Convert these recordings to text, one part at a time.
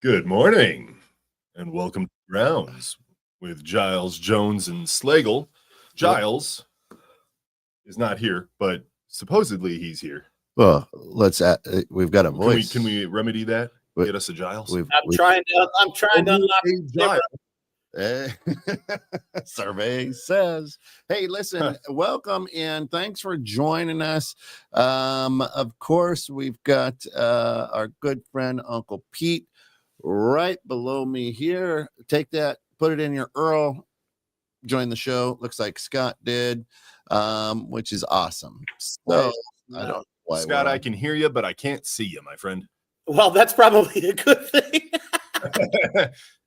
Good morning, and welcome to Grounds with Giles, Jones, and Slagle. Giles is not here, but supposedly he's here. Well, we've got a voice. Can we remedy that? Get us a Giles. I'm trying to unlock Survey says, hey, listen, welcome and thanks for joining us. Of course, we've got our good friend Uncle Pete right below me here. Take that, put it in your URL, join the show. Looks like Scott did, which is awesome. So I don't know why. Scott, I can hear you, but I can't see you, my friend. Well, that's probably a good thing.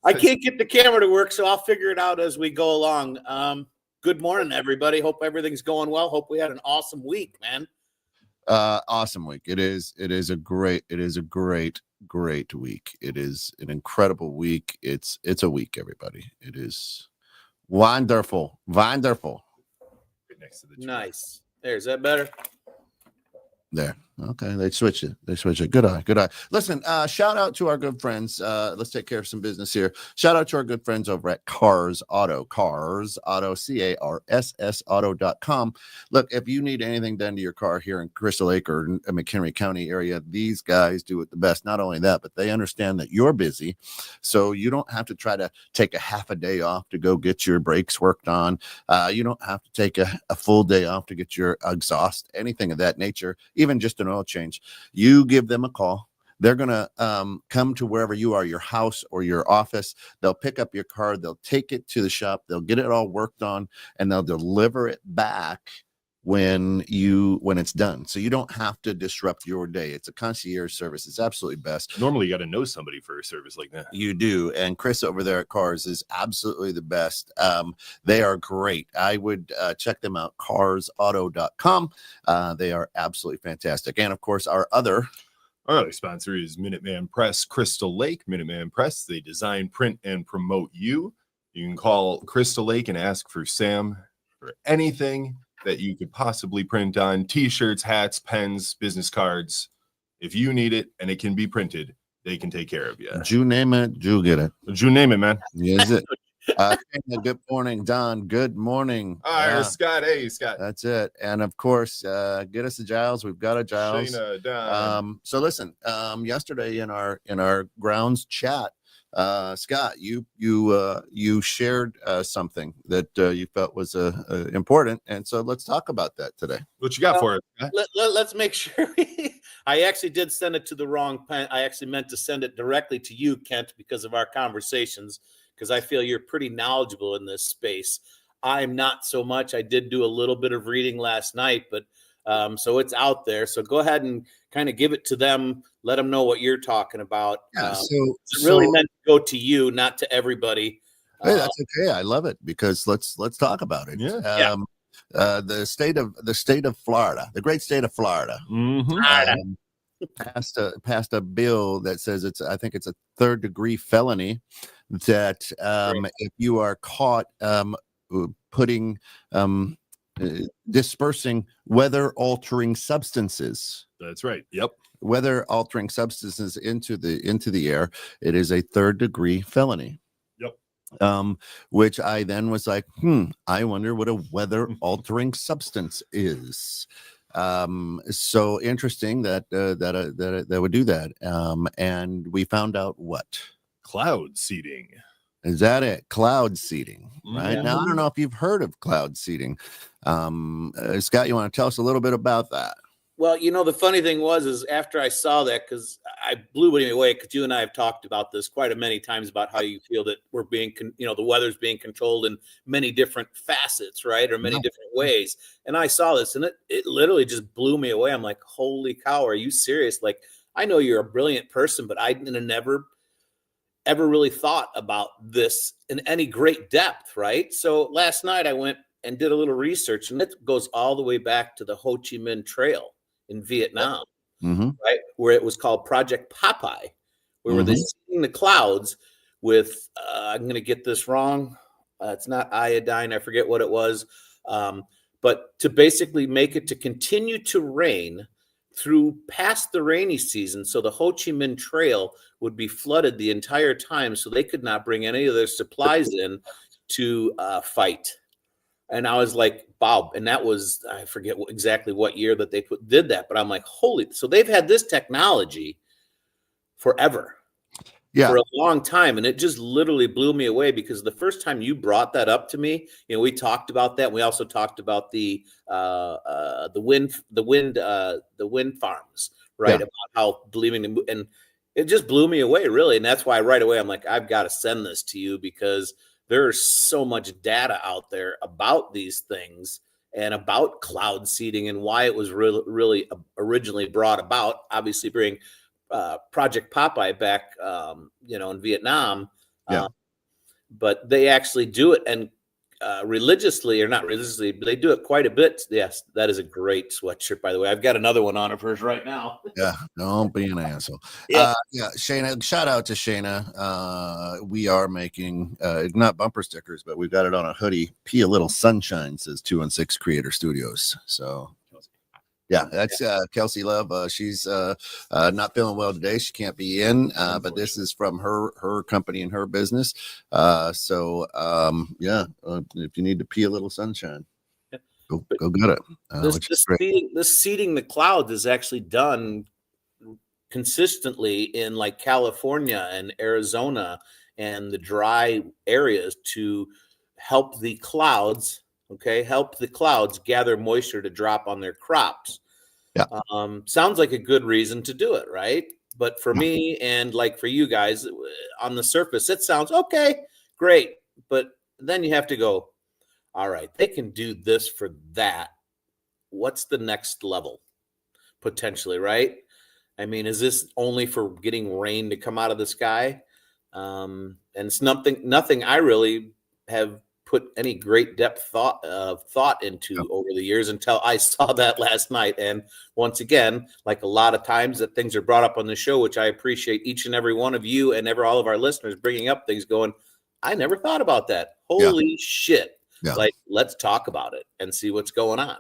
I can't get the camera to work, so I'll figure it out as we go along. Good morning, everybody. Hope everything's going well. Hope we had an awesome week, man. Awesome week. It is a great week. It is an incredible week. It's a week, everybody. It is wonderful. Right next to the tree. Nice. There's that better. There. Okay. They switch it. Good eye. Listen, shout out to our good friends. Let's take care of some business here. Shout out to our good friends over at Cars Auto, CARS Auto.com. Look, if you need anything done to your car here in Crystal Lake or McHenry County area, these guys do it the best. Not only that, but they understand that you're busy, so you don't have to try to take a half a day off to go get your brakes worked on. You don't have to take a full day off to get your exhaust, anything of that nature, even just an oil change. You give them a call. They're going to come to wherever you are, your house or your office. They'll pick up your car. They'll take it to the shop. They'll get it all worked on, and they'll deliver it back when it's done. So you don't have to disrupt your day. It's a concierge service. It's absolutely best. Normally you got to know somebody for a service like that. You do. And Chris over there at Cars is absolutely the best. They are great. I would check them out, carsauto.com. They are absolutely fantastic. And of course, our other sponsor is Minuteman Press, Crystal Lake. Minuteman Press, they design, print, and promote you. You can call Crystal Lake and ask for Sam for anything that you could possibly print on: t-shirts, hats, pens, business cards. If you need it and it can be printed, they can take care of you. You name it, you get it. You name it, man. Is it? Good morning, Don. Good morning. Scott. Hey, Scott. That's it. And of course, get us a Giles. We've got a Giles. Shayna, Don. So listen, yesterday in our grounds chat, Scott, you shared something that you felt was important, and so let's talk about that today. What you got for it? Let's make sure. I actually did send it to the wrong pen. I actually meant to send it directly to you, Kent, because of our conversations, because I feel you're pretty knowledgeable in this space. I'm not so much. I did do a little bit of reading last night, but so it's out there. So go ahead and kind of give it to them. Let them know what you're talking about. Yeah, it's really meant to go to you, not to everybody. Hey, that's okay. I love it because let's talk about it. Yeah. The state of Florida, the great state of Florida, passed a bill that says I think it's a 3rd-degree felony that if you are caught putting dispersing weather-altering substances. That's right. Yep. Weather-altering substances into the air. It is a 3rd-degree felony. Yep. Which I then was like, I wonder what a weather-altering substance is. So interesting that would do that. And we found out what? Cloud seeding. Is that it? Cloud seeding, right? Yeah. Now, I don't know if you've heard of cloud seeding. Scott, you want to tell us a little bit about that? Well, the funny thing is after I saw that, because I blew me away, because you and I have talked about this quite a many times about how you feel that we're being, the weather's being controlled in many different facets, right? Or many different ways. And I saw this and it literally just blew me away. I'm like, holy cow, are you serious? Like, I know you're a brilliant person, but I never ever really thought about this in any great depth, right? So last night I went and did a little research, and it goes all the way back to the Ho Chi Minh Trail in Vietnam, right? Where it was called Project Popeye, where were they seeing the clouds with, I'm going to get this wrong. It's not iodine. I forget what it was. But to basically make it to continue to rain through past the rainy season. So the Ho Chi Minh Trail would be flooded the entire time. So they could not bring any of their supplies in to fight. And I was like, Bob, and that was, I forget exactly what year that they did that, but I'm like, holy, so they've had this technology forever, for a long time. And it just literally blew me away, because the first time you brought that up to me, we talked about that. And we also talked about the wind farms, right? About how believing, and it just blew me away, really. And that's why right away I'm like, I've got to send this to you, because there's so much data out there about these things and about cloud seeding and why it was really originally brought about. Obviously, bring Project Popeye back, in Vietnam, but they actually do it, and religiously, or not religiously, but they do it quite a bit. Yes, that is a great sweatshirt, by the way. I've got another one on of hers right now. Yeah, don't be an asshole. Shayna, shout out to Shayna. We are making not bumper stickers, but we've got it on a hoodie. P a little sunshine, says 216 Creator Studios. So that's Kelsey Love. She's not feeling well today. She can't be in, but this is from her company and her business. If you need to pee a little sunshine, go get it. This seeding the clouds is actually done consistently in like California and Arizona and the dry areas to help the clouds. Help the clouds gather moisture to drop on their crops. Sounds like a good reason to do it, right? But for me, and like for you guys, on the surface, it sounds okay, great. But then you have to go, all right, they can do this for that. What's the next level potentially, right? I mean, is this only for getting rain to come out of the sky? And it's nothing I really have put any great depth thought into over the years, until I saw that last night. And once again, like a lot of times that things are brought up on the show, which I appreciate each and every one of you and all of our listeners bringing up things, going, I never thought about that. Holy shit. Like, let's talk about it and see what's going on.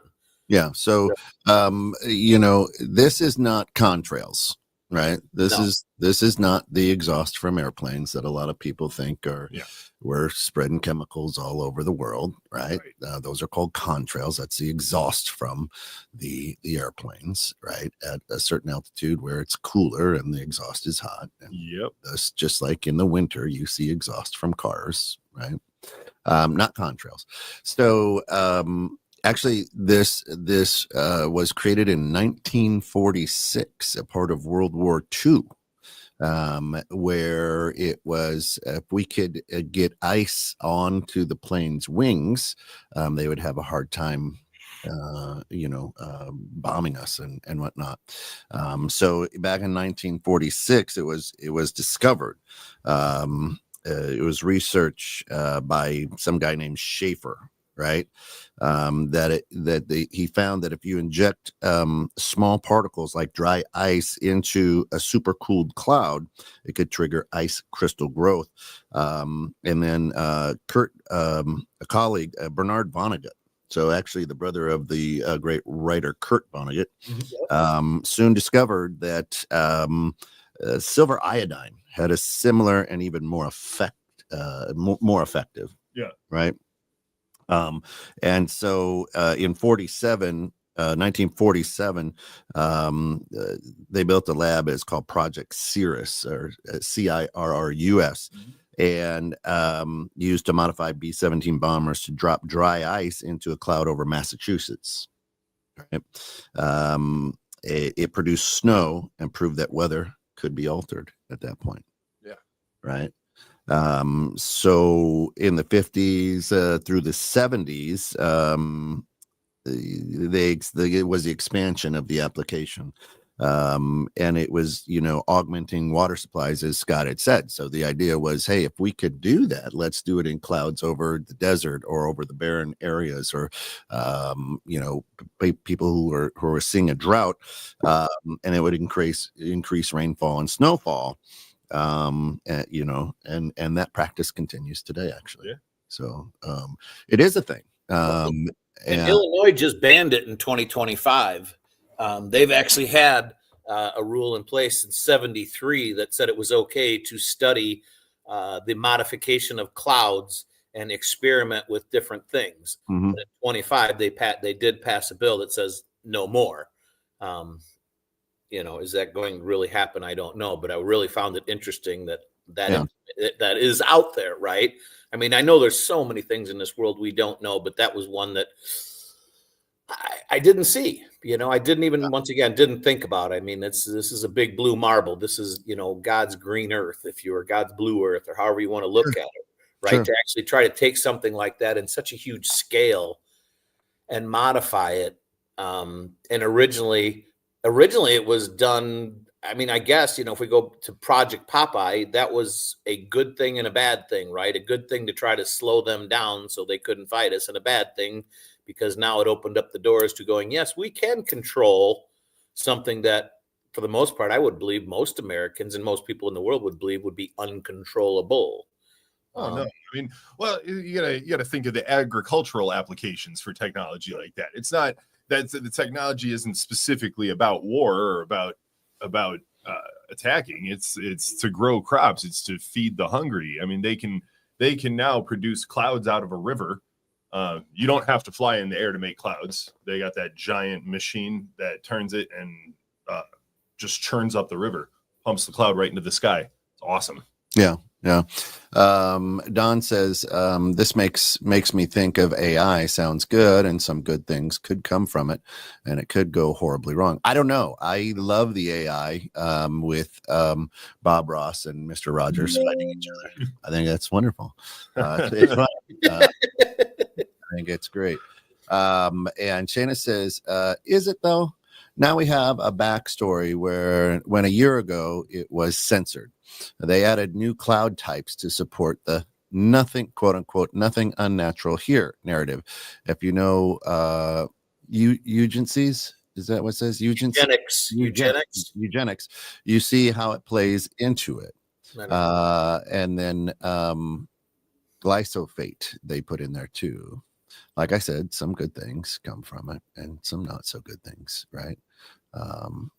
Yeah. So, this is not contrails, right? This is not the exhaust from airplanes that a lot of people think are, we're spreading chemicals all over the world, right? Those are called contrails. That's the exhaust from the airplanes, right? At a certain altitude where it's cooler and the exhaust is hot. And that's just like in the winter, you see exhaust from cars, right? Not contrails. So, actually, this was created in 1946, a part of World War II, where it was, if we could get ice onto the plane's wings, they would have a hard time, bombing us and whatnot. So back in 1946, it was discovered. It was research by some guy named Schaefer, right? He found that if you inject small particles like dry ice into a supercooled cloud, it could trigger ice crystal growth. And then a colleague, Bernard Vonnegut, so actually the brother of the great writer Kurt Vonnegut, soon discovered that silver iodine had a similar and even more effective. Right. And so in 1947, they built a lab. It's called Project Cirrus, or CIRRUS, and used to modify B-17 bombers to drop dry ice into a cloud over Massachusetts. Right? it produced snow and proved that weather could be altered at that point. Yeah. Right. So in the 50s through the 70s, it was the expansion of the application. And it was, augmenting water supplies, as Scott had said. So the idea was, hey, if we could do that, let's do it in clouds over the desert or over the barren areas, or people who are seeing a drought, and it would increase rainfall and snowfall. And that practice continues today, actually. Yeah. So it is a thing. And Illinois just banned it in 2025. They've actually had a rule in place in 73 that said it was okay to study the modification of clouds and experiment with different things. Mhm. But in 25, they did pass a bill that says no more. Is that going to really happen? I don't know, but I really found it interesting that is out there, right? I mean, I know there's so many things in this world we don't know, but that was one that I didn't see. I didn't even, once again, didn't think about. I mean, this is a big blue marble. This is, God's green earth, if you were God's blue earth, or however you want to look at it, right? Sure. To actually try to take something like that in such a huge scale and modify it. And originally it was done. I mean, I guess, if we go to Project Popeye, that was a good thing and a bad thing, right? A good thing to try to slow them down so they couldn't fight us, and a bad thing because now it opened up the doors to going, yes, we can control something that, for the most part, I would believe most Americans and most people in the world would believe would be uncontrollable. Oh no! I mean, well, you gotta think of the agricultural applications for technology like that. It's not that the technology isn't specifically about war or about attacking. It's to grow crops. It's to feed the hungry. I mean, they can now produce clouds out of a river. You don't have to fly in the air to make clouds. They got that giant machine that turns it and just churns up the river, pumps the cloud right into the sky. It's awesome. Yeah. Don says, this makes me think of AI. Sounds good, and some good things could come from it, and it could go horribly wrong. I don't know. I love the AI with Bob Ross and Mr. Rogers fighting each other. I think that's wonderful. It's fun. I think it's great. And Shana says, is it though? Now we have a backstory where when a year ago it was censored. They added new cloud types to support the nothing, quote unquote, nothing unnatural here narrative. If you know eugencies, is that what it says? Eugenics. You see how it plays into it. And then glyphosate they put in there too. Like I said, some good things come from it and some not so good things, right?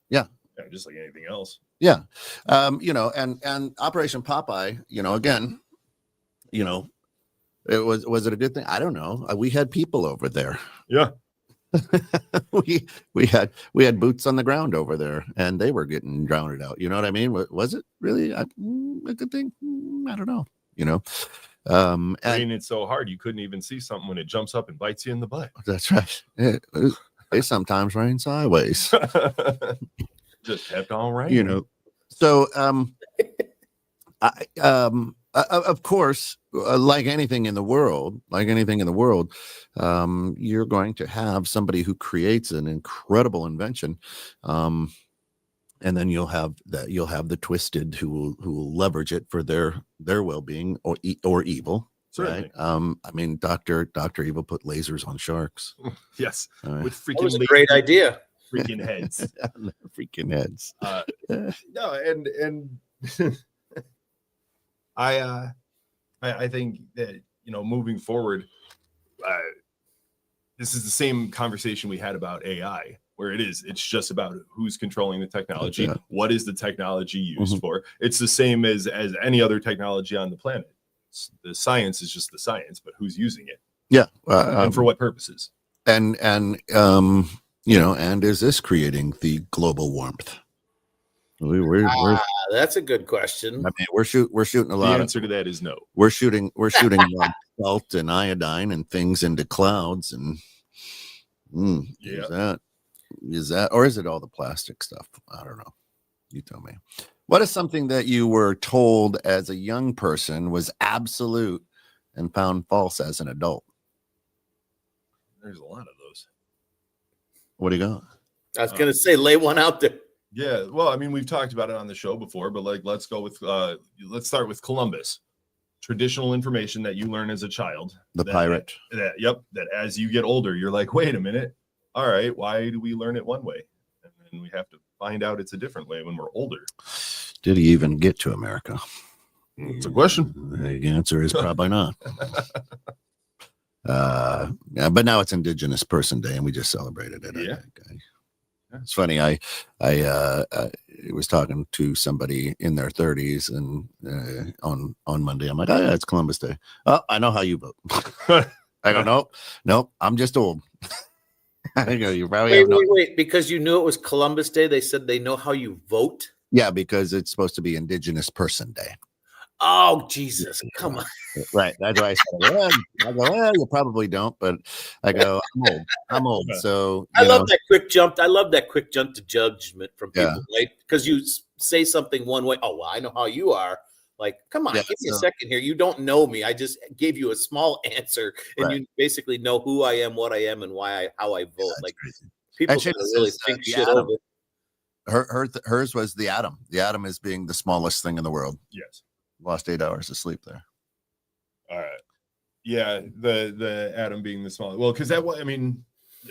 Yeah, just like anything else. Yeah. And Operation Popeye, again, it was it a good thing? I don't know. We had people over there. Yeah. we had boots on the ground over there, and they were getting drowned out. You know what I mean? Was it really a good thing? I don't know. It's so hard you couldn't even see something when it jumps up and bites you in the butt. That's right. It sometimes rains sideways. Just kept on raining. So of course, like anything in the world, you're going to have somebody who creates an incredible invention, and then you'll have the twisted who will leverage it for their well-being or evil. Certainly. Right. I mean, Dr. Evil put lasers on sharks. Yes. With freaking that was a great idea. Freaking heads. Freaking heads. No, and I think that moving forward, this is the same conversation we had about AI, where it's just about who's controlling the technology. Yeah. What is the technology used for? It's the same as any other technology on the planet. The science is just the science, but who's using it? Yeah, and for what purposes? And is this creating the global warmth? That's a good question. I mean, we're shooting a lot. The answer to that is no. We're shooting salt and iodine and things into clouds, and that. Is that, or is it all the plastic stuff? I don't know. You tell me. What is something that you were told as a young person was absolute and found false as an adult? There's a lot of those. What do you got? I was going to say, lay one out there. Yeah, well, I mean, we've talked about it on the show before, but like, let's go with let's start with Columbus. Traditional information that you learn as a child. The pirate. That as you get older, you're like, wait a minute. All right, why do we learn it one way? And then we have to find out it's a different way when we're older. Did he even get to America? It's a question. The answer is probably not. Yeah, but now it's Indigenous Person Day, and we just celebrated it. Yeah. It's funny. I was talking to somebody in their 30s, and on Monday, I'm like, oh yeah, it's Columbus Day. Oh, I know how you vote. I go, nope, I'm just old. I go, you probably wait, because you knew it was Columbus Day. They said they know how you vote. Yeah, because it's supposed to be Indigenous Person Day. Oh, Jesus, come on. Right. That's why I said, well, you probably don't, but I go, I'm old. So I love that quick jump. I love that quick jump to judgment from people, right? Because you say something one way. Oh, well, I know how you are. Like, come on, give me a second here. You don't know me. I just gave you a small answer, and you basically know who I am, what I am, and how I vote. Yeah, like, crazy. people really think shit over. Hers was the atom. The atom is being the smallest thing in the world. Yes. Lost 8 hours of sleep there. All right. Yeah, the atom being the smallest. Well, because I mean,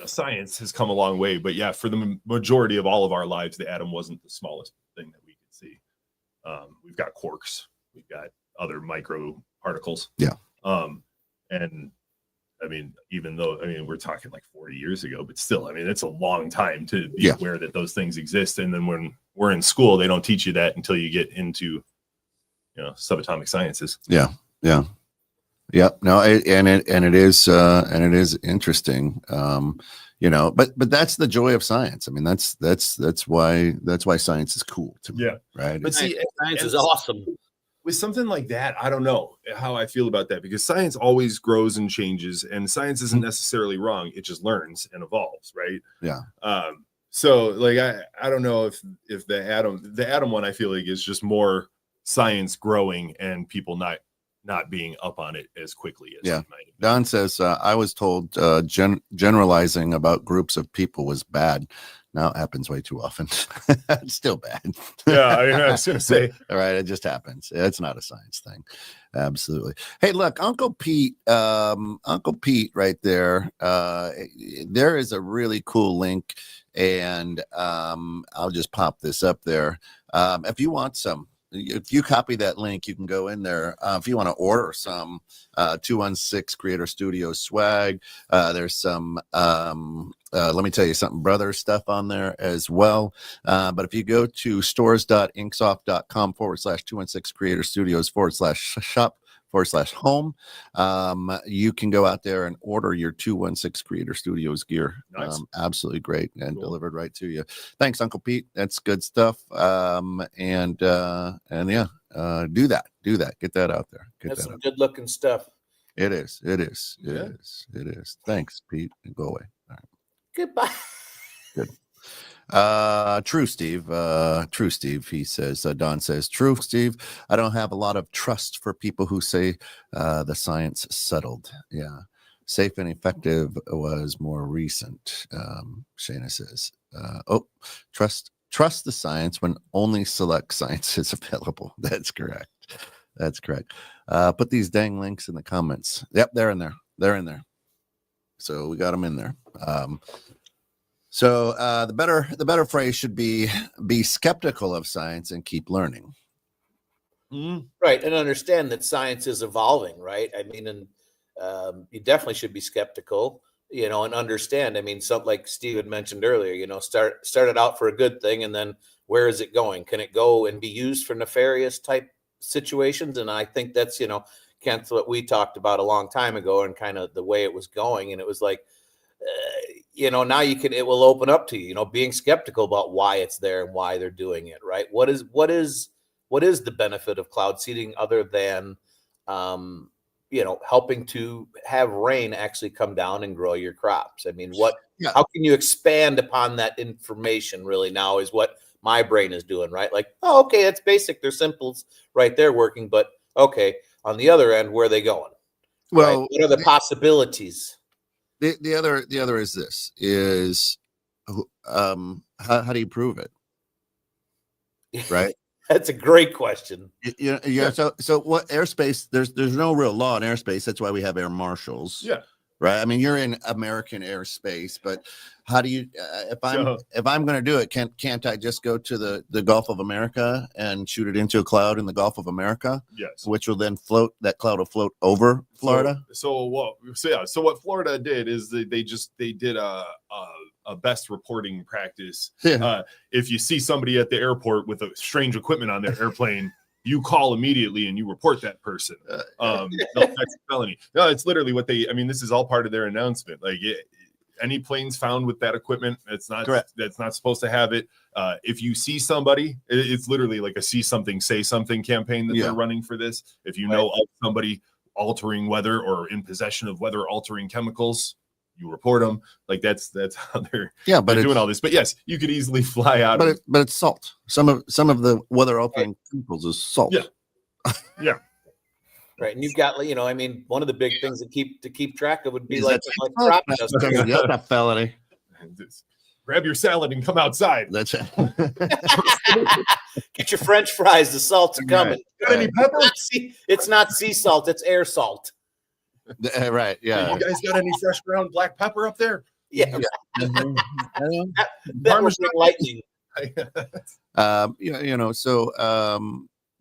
science has come a long way, but yeah, for the majority of all of our lives, the atom wasn't the smallest thing that we could see. We've got quarks, we've got other micro particles. Yeah. And I mean, even though we're talking like 40 years ago, but still, I mean, it's a long time to be aware that those things exist. And then when we're in school, they don't teach you that until you get into subatomic sciences. Yeah. No, it is interesting. But that's the joy of science. I mean, that's why science is cool to me. Yeah. Right. But see, science is awesome. With something like that, I don't know how I feel about that, because science always grows and changes, and science isn't necessarily wrong. It just learns and evolves. Right. Yeah. So like, I don't know if the atom one, I feel like is just more science growing and people not being up on it as quickly as might have. Don says, I was told generalizing about groups of people was bad. Now it happens way too often. It's still bad. Yeah, I was going to say. All right, it just happens. It's not a science thing. Absolutely. Hey, look, Uncle Pete right there. There is a really cool link, and I'll just pop this up there. If you want if you copy that link, you can go in there. If you want to order some 216 Creator Studios swag, there's some, let me tell you something, brother stuff on there as well. But if you go to stores.inksoft.com/216 Creator Studios /shop/home, you can go out there and order your 216 Creator Studios gear. Nice. Absolutely great, and delivered right to you. Thanks, Uncle Pete. That's good stuff. And yeah, do that. Get that out there. That's some good looking stuff. It is. Thanks, Pete. Go away. All right. Goodbye. Good. True, Steve. He says, Don says, true, Steve. I don't have a lot of trust for people who say the science settled. Yeah. Safe and effective was more recent. Shana says, trust the science when only select science is available. That's correct. Put these dang links in the comments. Yep, they're in there. So we got them in there. So the better phrase should be skeptical of science and keep learning. Right, and understand that science is evolving, right? I mean, and you definitely should be skeptical, and understand. I mean, something like Steve had mentioned earlier, started out for a good thing, and then where is it going? Can it go and be used for nefarious type situations? And I think that's, Kent, what we talked about a long time ago, and kind of the way it was going, and it was like, now it will open up to you, being skeptical about why it's there and why they're doing it, right? What is the benefit of cloud seeding other than, helping to have rain actually come down and grow your crops? I mean, Yeah. how can you expand upon that information really now is what my brain is doing, right? Like, oh, okay, that's basic. They're simples right there working, but okay, on the other end, where are they going? Well, right? What are the possibilities? the other is this is how do you prove it? Right. That's a great question. Yeah. So what airspace? There's no real law in airspace. That's why we have air marshals. Yeah. Right. I mean, you're in American airspace, but how do you? If I'm going to do it, can't I just go to the Gulf of America and shoot it into a cloud in the Gulf of America? Yes. Which will then float. That cloud will float over Florida. So what Florida did is they did a best reporting practice. Yeah. If you see somebody at the airport with a strange equipment on their airplane, you call immediately and you report that person. No, that's a felony. No, it's literally what they. I mean, this is all part of their announcement. Like any planes found with that equipment, it's not correct. That's not supposed to have it. If you see somebody, it's literally like a see something, say something campaign that they're running for this. If you know of somebody altering weather or in possession of weather altering chemicals, you report them. Like that's how they're doing all this. But yes, you could easily fly out. But it's salt. Some of the weather altering chemicals is salt. Yeah. Right, and you've got, I mean, one of the big things to keep track of would be That's a felony. Just grab your salad and come outside. That's it. Get your French fries. The salt's coming. Got any pepper? It's not sea salt. It's air salt. Right. Yeah. You guys got any fresh ground black pepper up there? Yeah. That was lightning. So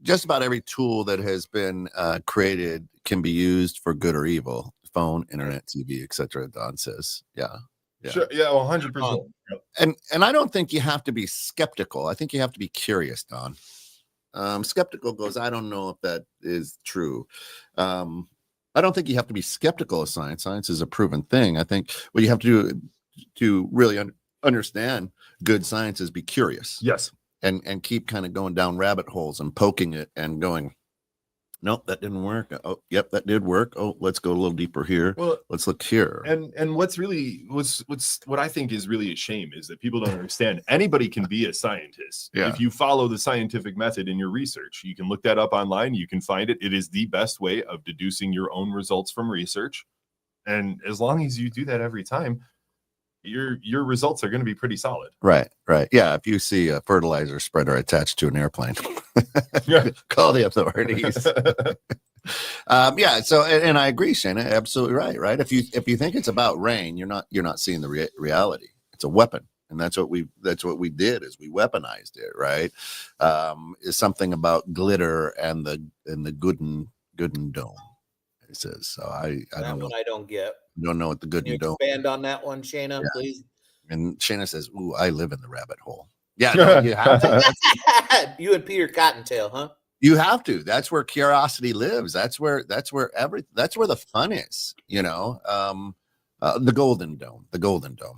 just about every tool that has been created can be used for good or evil. Phone, internet, TV, etc. Don says, Sure. Yeah, 100%. And I don't think you have to be skeptical. I think you have to be curious, Don. Skeptical goes, I don't know if that is true. I don't think you have to be skeptical of science. Science is a proven thing. I think what you have to do to really understand good science is be curious. Yes. And keep kind of going down rabbit holes and poking it and going, nope, that didn't work. Oh, yep, that did work. Oh, let's go a little deeper here. Well, let's look here. And what's what I think is really a shame is that people don't understand anybody can be a scientist. Yeah. If you follow the scientific method in your research, you can look that up online. You can find it. It is the best way of deducing your own results from research. And as long as you do that every time, your results are going to be pretty solid. Right. Yeah. If you see a fertilizer spreader attached to an airplane, call the authorities. So, and I agree, Shana, absolutely right. If you think it's about rain, you're not seeing the reality. It's a weapon. And that's what we did is we weaponized it. Right. Is something about glitter and the Gooden dome. It says, so I don't know. I don't get. Don't know what the Gooden dome. Expand on that one, Shana, please. And Shana says, "Ooh, I live in the rabbit hole." Yeah, no, you have to. You and Peter Cottontail, huh? You have to. That's where curiosity lives. That's where the fun is. The Golden Dome.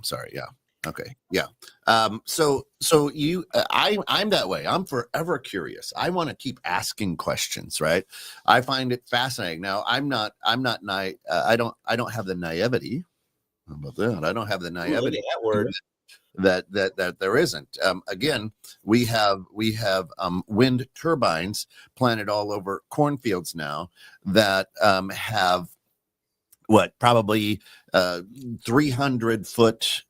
Sorry. Yeah. Okay. Yeah. I'm that way. I'm forever curious. I want to keep asking questions, right? I find it fascinating. Now, I'm not naive. I don't have the naivety. How about that? I don't have the naivety. Ooh, that word. That there isn't. Again, we have wind turbines planted all over cornfields now that have probably 300 foot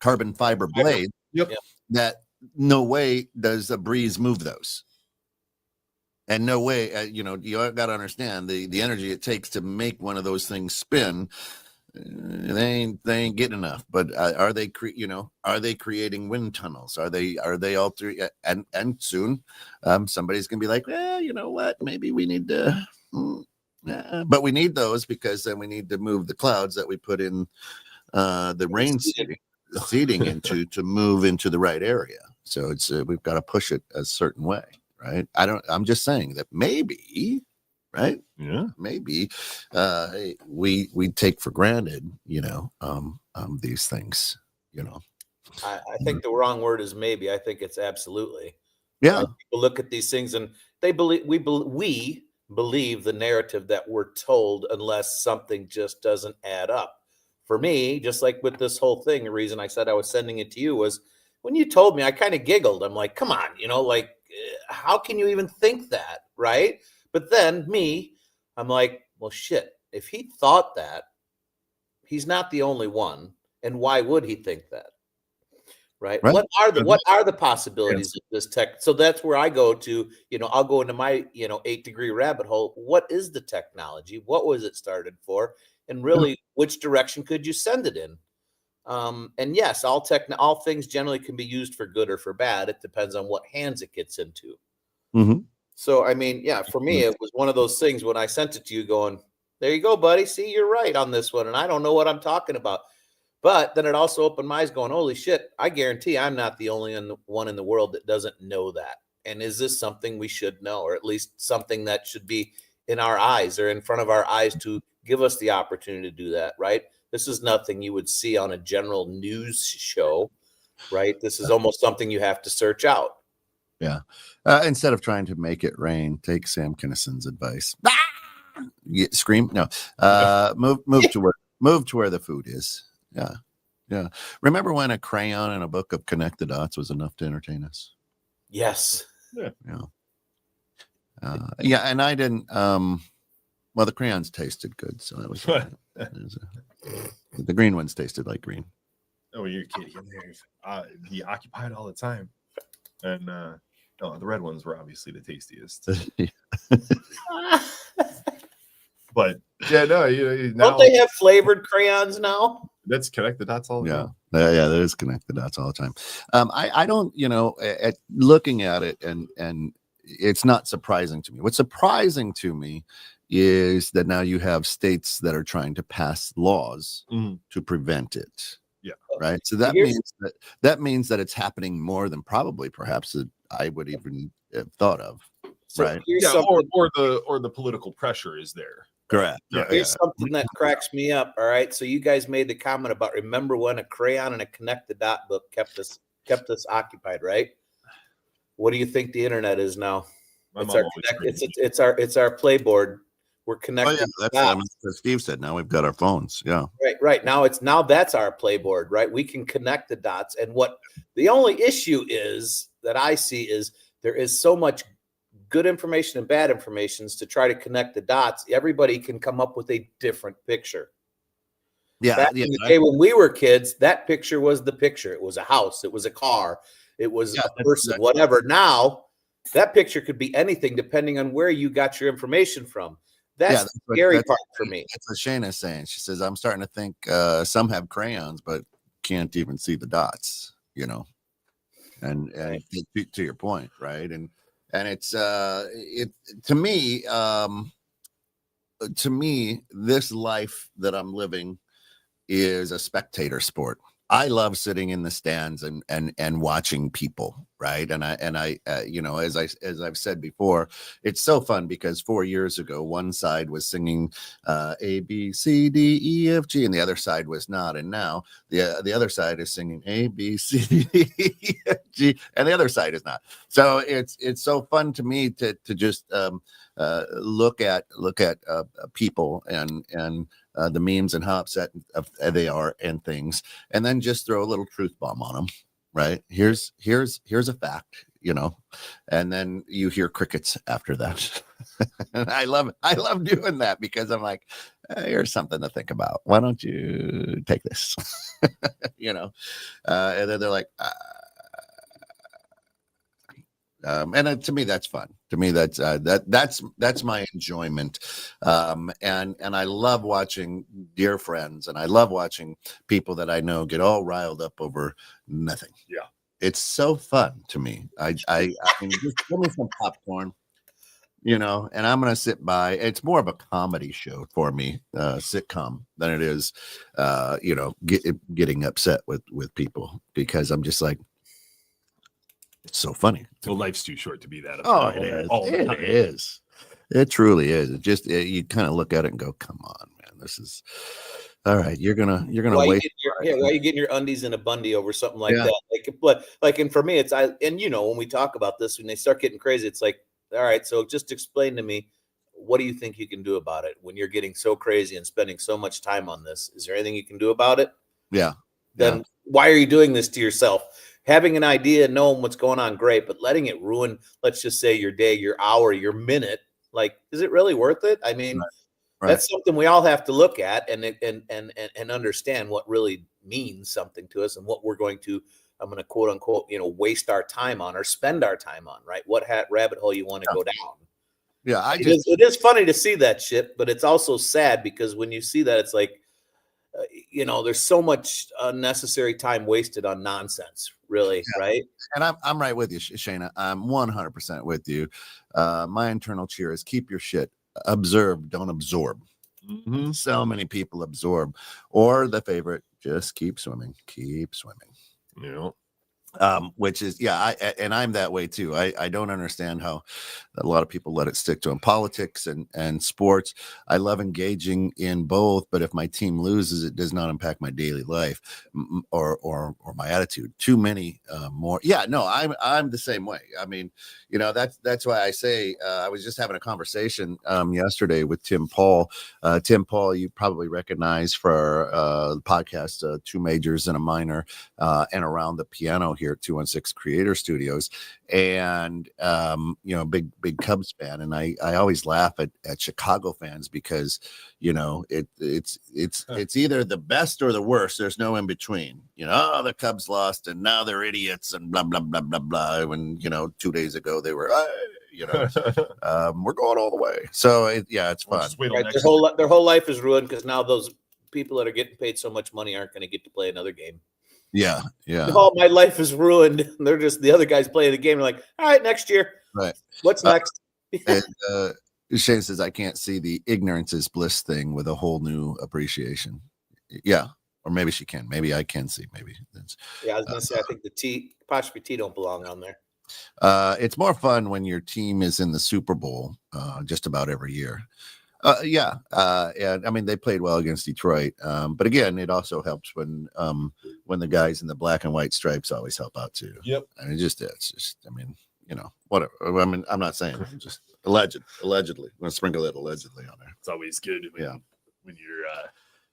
carbon fiber blade. Yep. That no way does a breeze move those. And no way, you got to understand the energy it takes to make one of those things spin. They ain't getting enough. But are they creating wind tunnels? Are they altering? And soon, somebody's gonna be like, well, you know what? Maybe we need to. But we need those because then we need to move the clouds that we put in the rain seeding into to move into the right area. So it's we've got to push it a certain way, right? I'm just saying that maybe. Right. Yeah. Maybe we take for granted, these things, I think the wrong word is maybe. I think it's absolutely. Yeah. People look at these things and they believe we believe the narrative that we're told unless something just doesn't add up. For me, just like with this whole thing, the reason I said I was sending it to you was when you told me, I kind of giggled. I'm like, come on, like, how can you even think that? Right. But then I'm like, well, shit, if he thought that, he's not the only one. And why would he think that? Right. Right. What are the possibilities of this tech? So that's where I go to, I'll go into my, 8-degree rabbit hole. What is the technology? What was it started for? And really, which direction could you send it in? And yes, all things generally can be used for good or for bad. It depends on what hands it gets into. Mm-hmm. So, I mean, yeah, for me, it was one of those things when I sent it to you going, there you go, buddy. See, you're right on this one. And I don't know what I'm talking about. But then it also opened my eyes going, holy shit, I guarantee I'm not the only one in the world that doesn't know that. And is this something we should know, or at least something that should be in our eyes or in front of our eyes to give us the opportunity to do that, right? This is nothing you would see on a general news show, right? This is almost something you have to search out. Yeah. Instead of trying to make it rain, take Sam Kinnison's advice. Scream. No. Move to where the food is. Yeah. Yeah. Remember when a crayon and a book of Connect the Dots was enough to entertain us? Yes. Yeah. Yeah. And I didn't, well, the crayons tasted good. So that was, the green ones tasted like green. Oh, you're kidding. Be occupied all the time. And no, the red ones were obviously the tastiest. But yeah, no, now, don't they have flavored crayons now? That's Connect the Dots all the time. Yeah, that is Connect the Dots all the time. I don't, at looking at it, and it's not surprising to me. What's surprising to me is that now you have states that are trying to pass laws to prevent it. Yeah. Right. So that means that it's happening more than probably perhaps I would even have thought of. So right. Yeah. Or the political pressure is there. Correct. Here's something that cracks me up. All right. So you guys made the comment about remember when a crayon and a Connect the Dot book kept us occupied, right? What do you think the internet is now? It's our playboard. We're connected. Oh, yeah, that's what Steve said. Now we've got our phones. Yeah. Right. Now that's our playboard, right? We can connect the dots. And what the only issue is that I see is there is so much good information and bad information to try to connect the dots. Everybody can come up with a different picture. Yeah. Back in the day when we were kids, that picture was the picture. It was a house. It was a car. It was a person, whatever. Now that picture could be anything depending on where you got your information from. That's the scary part for me. That's what Shayna's saying. She says, I'm starting to think some have crayons, but can't even see the dots, and to your point, right? And it's to me, this life that I'm living is a spectator sport. I love sitting in the stands and watching people, right? And I as I've said before, it's so fun because 4 years ago, one side was singing A, B, C, D, E, F, G, and the other side was not. And now the other side is singing A, B, C, D, E, F, G, and the other side is not. So it's so fun to me to just look at people and the memes and how upset they are and things, and then just throw a little truth bomb on them. Right. Here's a fact, and then you hear crickets after that. And I love doing that because I'm like, here's something to think about. Why don't you take this? And then they're like, and to me that's fun. To me that's my enjoyment, and I love watching dear friends, and I love watching people that I know get all riled up over nothing. Yeah, it's so fun to me. I mean, just give me some popcorn, and I'm gonna sit by. It's more of a comedy show for me, sitcom, than it is, getting upset with people, because I'm just like, it's so funny. Well, life's too short to be that. Oh, it is. It is. It truly is. It just you kind of look at it and go, "Come on, man, this is all right." You're gonna wait. Why are you getting your undies in a bundy over something like that? And for me, it's when we talk about this, when they start getting crazy, it's like, all right, so just explain to me what do you think you can do about it when you're getting so crazy and spending so much time on this? Is there anything you can do about it? Yeah. Then why are you doing this to yourself? Having an idea, knowing what's going on, great, but letting it ruin, let's just say, your day, your hour, your minute, like, is it really worth it? I mean, Right. that's something we all have to look at and understand what really means something to us and what we're going to, I'm going to quote unquote, waste our time on or spend our time on, right? What rabbit hole you want to go down. Yeah. It is funny to see that shit, but it's also sad because when you see that, it's like, there's so much unnecessary time wasted on nonsense, really, right? And I'm right with you, Shayna. I'm 100% with you. My internal cheer is keep your shit. Observe, don't absorb. Mm-hmm. So many people absorb, or the favorite, just keep swimming. Which is, and I'm that way too. I don't understand how a lot of people let it stick to them. Politics and sports, I love engaging in both, but if my team loses, it does not impact my daily life or my attitude. Too many more. Yeah, no, I'm the same way. I mean, that's why I say I was just having a conversation yesterday with Tim Paul. Tim Paul, you probably recognize for the podcast, Two Majors and a Minor, and Around the Piano here at 216 Creator Studios, and big Cubs fan, and I always laugh at Chicago fans because it's either the best or the worst. There's no in between. The Cubs lost and now they're idiots and blah blah blah blah blah. When 2 days ago they were we're going all the way. So it's fun. Right, their whole life is ruined because now those people that are getting paid so much money aren't going to get to play another game. Yeah. All my life is ruined. They're just the other guys playing the game. They're like, all right, next year. Right. What's next? And, Shane says, I can't see the ignorance is bliss thing with a whole new appreciation. Yeah. Or maybe she can. Maybe I can see. Maybe that's. Yeah, I was going to say, I think the apostrophe T don't belong on there. It's more fun when your team is in the Super Bowl just about every year. And I mean, they played well against Detroit. But again, it also helps when the guys in the black and white stripes always help out too. Yep. And it's just, I mean, whatever. I mean, I'm not saying just allegedly. I'm going to sprinkle it allegedly on there. It's always good when you're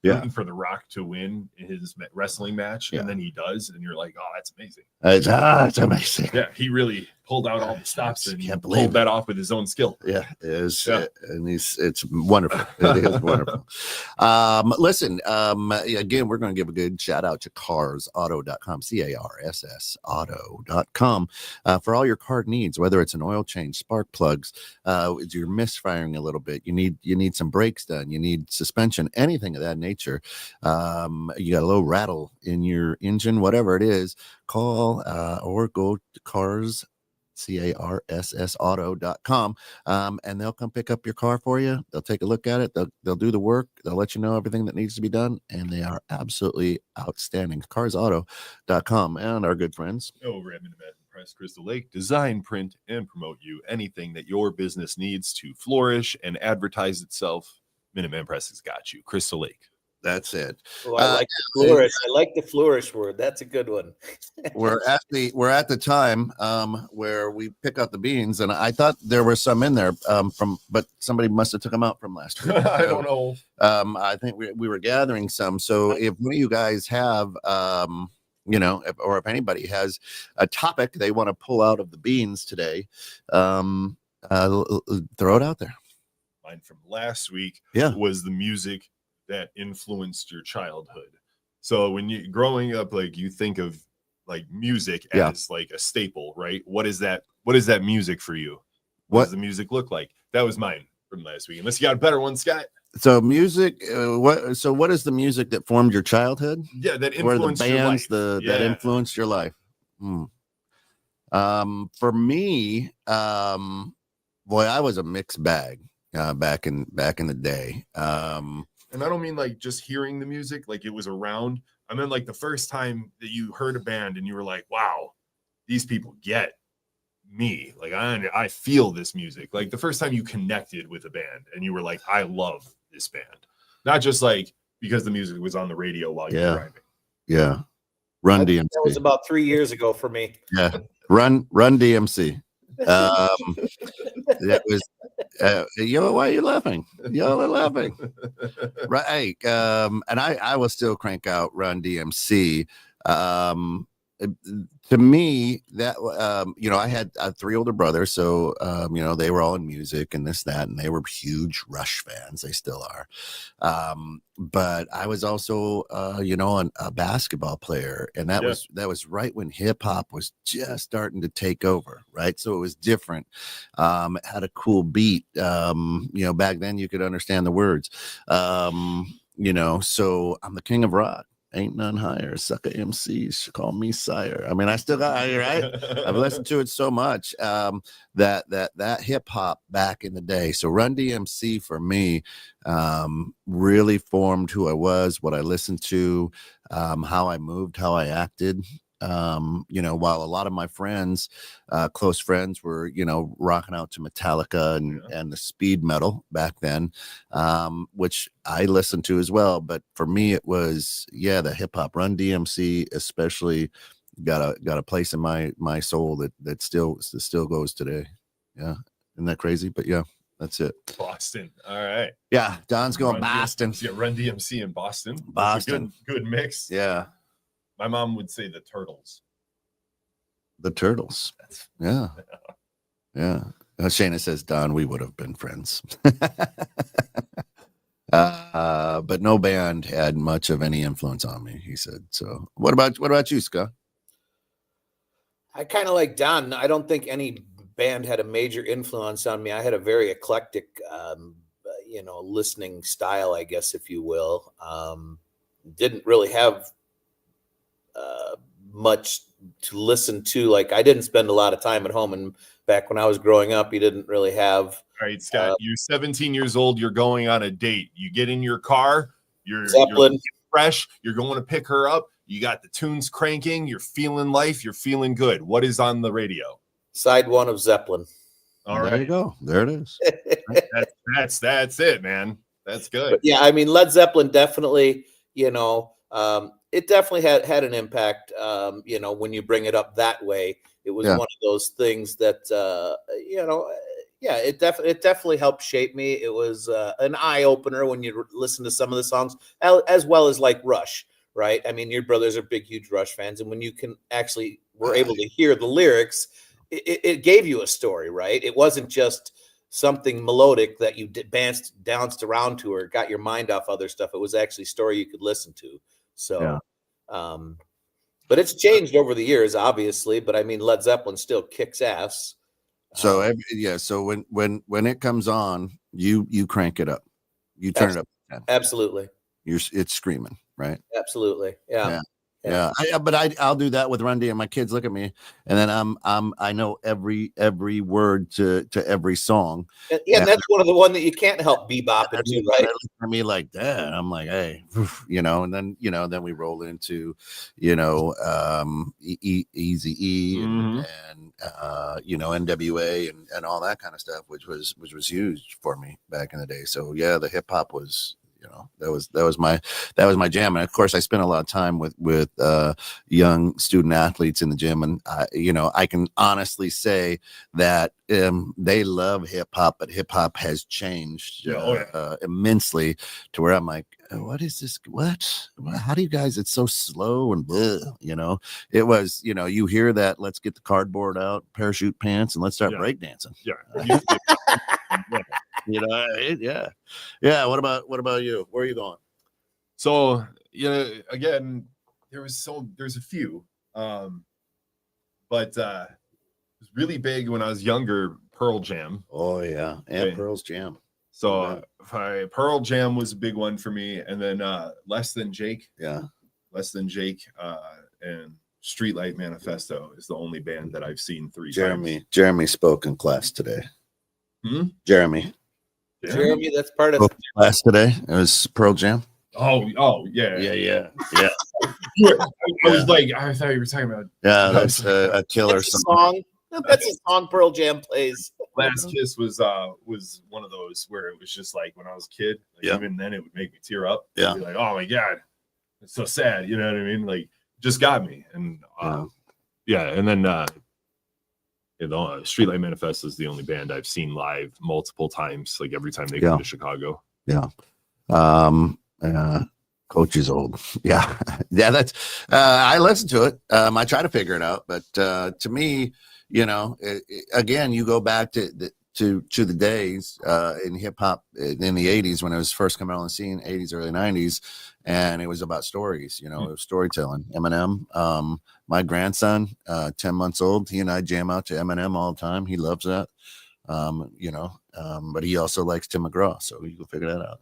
Yeah. rooting for The Rock to win his wrestling match, Yeah. and then he does, and you're like, oh, that's amazing. It's amazing. Yeah, he really pulled out all the stops and can't believe pulled it. that off with his own skill. Yeah, it is. Yeah. And it's wonderful. It is wonderful. Listen, again, we're going to give a good shout out to carsauto.com, CARSS auto.com, for all your car needs, whether it's an oil change, spark plugs, you're misfiring a little bit, you need some brakes done, you need suspension, anything of that nature. You got a low rattle in your engine, whatever it is, call or go to cars, CARSS auto.com, and they'll come pick up your car for you. They'll take a look at it. They'll do the work. They'll let you know everything that needs to be done, and they are absolutely outstanding. Carsauto.com and our good friends over at Minuteman Press Crystal Lake, design, print, and promote you anything that your business needs to flourish and advertise itself. Minuteman Press has got you. Crystal Lake. That's it. Oh, I like the flourish. I like the flourish word. That's a good one. we're at the time where we pick out the beans, and I thought there were some in there but somebody must have took them out from last week. I don't know. I think we were gathering some. So if one of you guys have if anybody has a topic they want to pull out of the beans today, throw it out there. Mine from last week was the music that influenced your childhood. So when you growing up, like you think of like music as like a staple, right? What is that music for you? What does the music look like? That was mine from last week. Unless you got a better one, Scott. So music, what is the music that formed your childhood? Yeah, that influenced your life. That influenced your life. For me, boy, I was a mixed bag back in the day. And I don't mean like just hearing the music, like it was around. I mean like the first time that you heard a band and you were like, wow, these people get me. Like I feel this music. Like the first time you connected with a band and you were like, I love this band. Not just like because the music was on the radio while you were driving. Yeah. Run DMC. That was about 3 years ago for me. Yeah. Run DMC. Why are you laughing? Y'all are laughing. Right. And I will still crank out Run DMC. To me, that I had 3 older brothers, so they were all in music and this, that, and they were huge Rush fans. They still are. But I was also a basketball player, and that was right when hip hop was just starting to take over, right? So it was different. It had a cool beat. Back then you could understand the words. So I'm the king of rock. Ain't none higher. Sucker MCs call me sire. I mean, I still got right. I've listened to it so much that hip hop back in the day. So Run DMC for me really formed who I was, what I listened to, how I moved, how I acted. While a lot of my friends, close friends, were rocking out to Metallica and the speed metal back then, which I listened to as well. But for me, it was the hip hop. Run DMC especially got a place in my soul that still goes today. Yeah, isn't that crazy? But yeah, that's it. Boston. All right. Yeah, Don's going Boston. Run DMC in Boston. Boston. Good mix. Yeah. My mom would say the Turtles. The Turtles. Yeah. Shayna says, Don, we would have been friends. But no band had much of any influence on me, he said. So what about you, Scott? I kind of like Don. I don't think any band had a major influence on me. I had a very eclectic, listening style, I guess, if you will. Didn't really have much to listen to. Like, I didn't spend a lot of time at home, and back when I was growing up, you didn't really have. All right, Scott, you're 17 years old. You're going on a date. You get in your car. You're fresh. You're going to pick her up. You got the tunes cranking. You're feeling life. You're feeling good. What is on the radio? Side 1 of Zeppelin. All right, there you go. There it is. That's it, man. That's good. But yeah, I mean, Led Zeppelin definitely. It definitely had an impact. When you bring it up that way, it was one of those things that it definitely helped shape me. It was an eye opener when you listen to some of the songs, as well as like Rush, right? I mean, your brothers are big, huge Rush fans, and when you were able to hear the lyrics, it gave you a story, right? It wasn't just something melodic that you bounced around to or got your mind off other stuff. It was actually a story you could listen to. So, but it's changed over the years, obviously. But I mean, Led Zeppelin still kicks ass. So So when it comes on, you crank it up, you turn it up. Absolutely. It's screaming, right? Absolutely. Yeah. But I'll do that with Run D, and my kids look at me, and then I know every word to every song. And that's one that you can't help bebopping to, right? For me, like that, I'm like, hey, and then then we roll into Easy and NWA and all that kind of stuff, which was huge for me back in the day. So yeah, the hip hop was. That was my jam, and of course I spent a lot of time with young student athletes in the gym, and I can honestly say that they love hip hop, but hip hop has changed immensely to where I'm like, what is this? What? How do you guys? It's so slow and bleh, It was you hear that. Let's get the cardboard out, parachute pants, and let's start breakdancing. Yeah. What about you? Where are you going? So again, there's a few, but it was really big when I was younger. Pearl Jam. Oh yeah, and Pearl's Jam. So Pearl Jam was a big one for me, and then Less Than Jake. Yeah, Less Than Jake, and Streetlight Manifesto is the only band that I've seen 3 times. Jeremy spoke in class today. Jeremy, that's part of class today. It was Pearl Jam. Oh yeah. I was like, I thought you were talking about. Yeah, that's a killer song. That's a song Pearl Jam plays. Last Kiss was one of those where it was just like when I was a kid. Even then, it would make me tear up. Yeah, be like, oh my god, it's so sad. You know what I mean? Like, just got me. And and then You know, Streetlight Manifesto is the only band I've seen live multiple times, like every time they come to Chicago. Yeah. Coach is old. Yeah. Yeah. That's, I listen to it. I try to figure it out, but, to me, you know, again, you go back to the days, in hip hop in the 80s when it was first coming on the scene, 80s, early 90s. And it was about stories, you know, it was storytelling. Eminem, my grandson, 10 months old, he and I jam out to Eminem all the time. He loves that. You know, but he also likes Tim McGraw. So you can figure that out.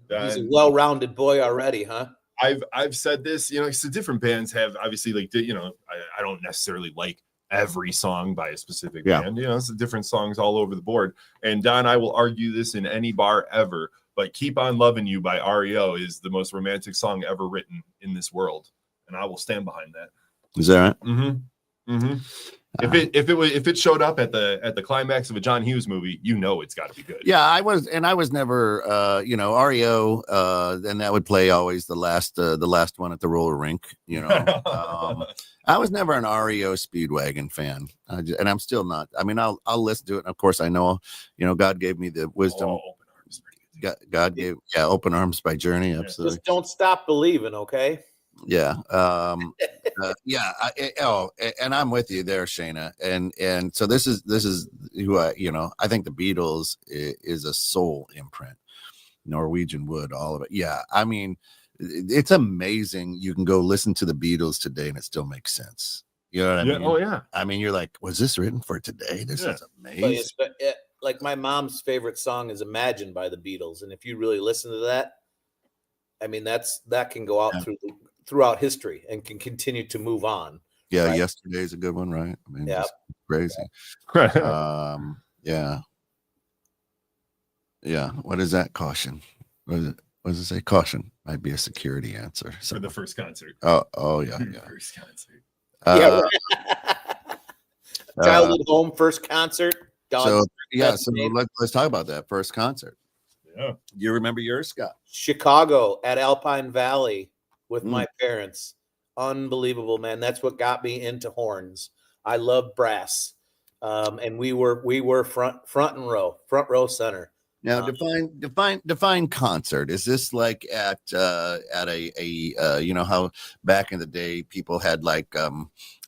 He's a well-rounded boy already, huh? I've said this, you know, so different bands have obviously like, you know, I don't necessarily like every song by a specific band, you know, it's different songs all over the board. And Don, I will argue this in any bar ever, but Keep On Loving You by REO is the most romantic song ever written in this world. And I will stand behind that. Is that right? Mm-hmm. Mm-hmm. If it showed up at the climax of a John Hughes movie, you know it's got to be good. Yeah, I was never, you know, REO, and that would play always the last one at the roller rink. You know, I was never an REO Speedwagon fan, and I'm still not. I mean, I'll listen to it, and of course, I know, you know, God gave me the wisdom. Open Arms. God gave, Open Arms by Journey, absolutely. Just don't stop believing, okay? Yeah. And I'm with you there, Shayna. And so this is who I think the Beatles is a soul imprint. Norwegian Wood, all of it. Yeah. I mean, it's amazing. You can go listen to the Beatles today and it still makes sense. You know what I mean? Oh yeah. I mean, you're like, was this written for today? This is amazing. Like my mom's favorite song is Imagine by the Beatles. And if you really listen to that, I mean, that can go out throughout history and can continue to move on. Yeah, right? Yesterday's a good one, right? I mean, yeah, crazy. Yeah. What is that? Caution. What does it say? Caution might be a security answer for the first concert. Oh yeah. First concert. Childhood home first concert. So let's talk about that first concert. Yeah. You remember yours, Scott? Chicago at Alpine Valley with my parents. Unbelievable, man. That's what got me into horns. I love brass. And we were front row center. Now define concert. Is this like at a you know how back in the day people had like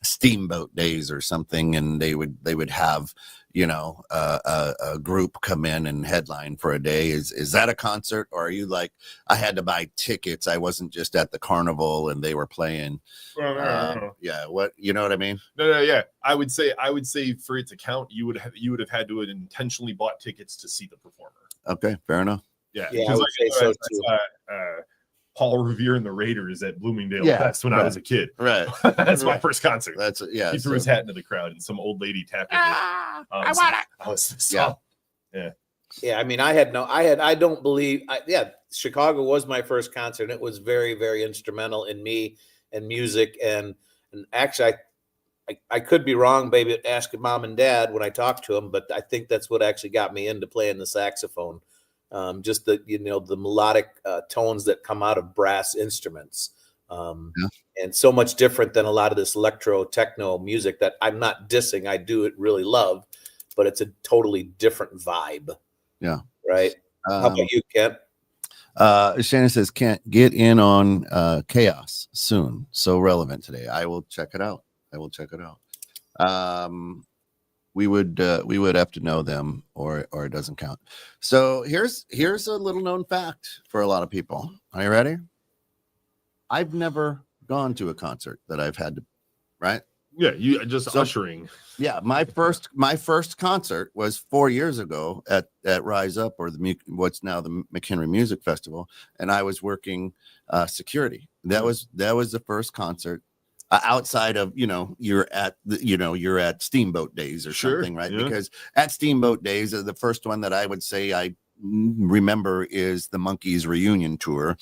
steamboat days or something, and they would have, you know, a group come in and headline for a day? Is that a concert, or are you like, I had to buy tickets, I wasn't just at the carnival and they were playing? Yeah, what, you know what I mean? No, yeah. I would say for it to count, you would have had to have intentionally bought tickets to see the performer. Okay, fair enough. Yeah, I would say so too. Paul Revere and the Raiders at Bloomingdale Fest when I was a kid. Right. That's my first concert. That's yeah. He threw his hat into the crowd and some old lady tapped it. I want it. I was so, yeah. Yeah, I mean, Chicago was my first concert, and it was very, very instrumental in me and music. And actually, I could be wrong, baby, asking mom and dad when I talked to them, but I think that's what actually got me into playing the saxophone. Just the melodic tones that come out of brass instruments. And so much different than a lot of this electro techno music that I'm not dissing. I do it really love, but it's a totally different vibe. Yeah. Right. How about you, Kent? Shannon says, can't get in on Chaos soon. So relevant today. I will check it out. We would have to know them, or it doesn't count. So here's a little known fact for a lot of people. Are you ready? I've never gone to a concert that I've had to, right? Yeah, you just ushering. Yeah, my first concert was 4 years ago at Rise Up, or what's now the McHenry Music Festival, and I was working security. That was the first concert outside of, you're at Steamboat Days or something, right? Yeah. Because at Steamboat Days, the first one that I would say I remember is the Monkees reunion tour.